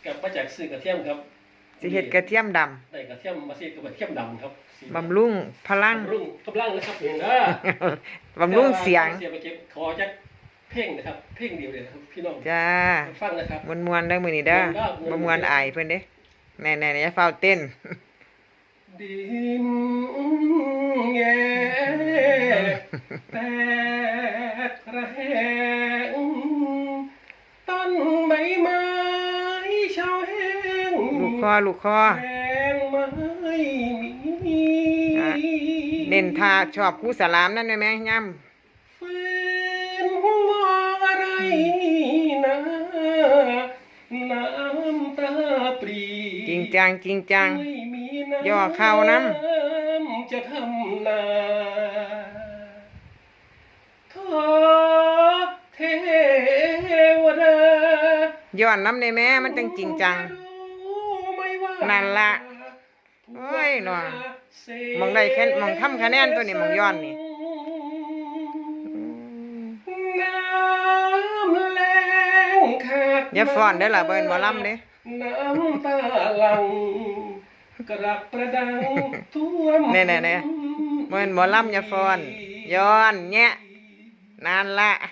กับมาจากซื้อกระเทียมครับสิเฮ็ดกระเทียมดำได้กระเทียมมาซื้อกระเทียมดำครับบำรุงพลัง บำรุงกำลังนะครับเห็นนะ บำรุงเสียง เสียงไปเก็บขอจักเพ่งนะครับเพ่งเดียวเลยครับพี่น้อง จ้า ฟังนะครับ มวนๆเด้อมื้อนี้เด้อบ่ม่วนอายเพิ่นเด้แน่ๆอย่าเฝ้าเต้น ดินแง่แตกระแหงต้นใบไม้เฉาแห้ง ลูกคอแรงไม้มี เน้นท่าชอบครูสลามนั่นได้ไหมย่ำ ฝืนมองอะไรนะน้ำตาปรี จริงจัง ไม่มีน้ำ ย่อเข่าน้ จะทำนาทอเทวดา ย้อนน้ำได้แม่มันจังจริงจัง นั่นล่ะโอ้ยหนอมองได้แค่มองทำคะแนนตัวนี้มองย้อนนี่ น้ำแรงขาด อย่าฟ้อนเด้อล่ะเบิ่นบ่ลำเด้ น้ำตาหลังกระประดังท่วม แน่ๆๆเบิ่นบ่ลำอย่าฟ้อนย้อนแยะนั่นล่ะ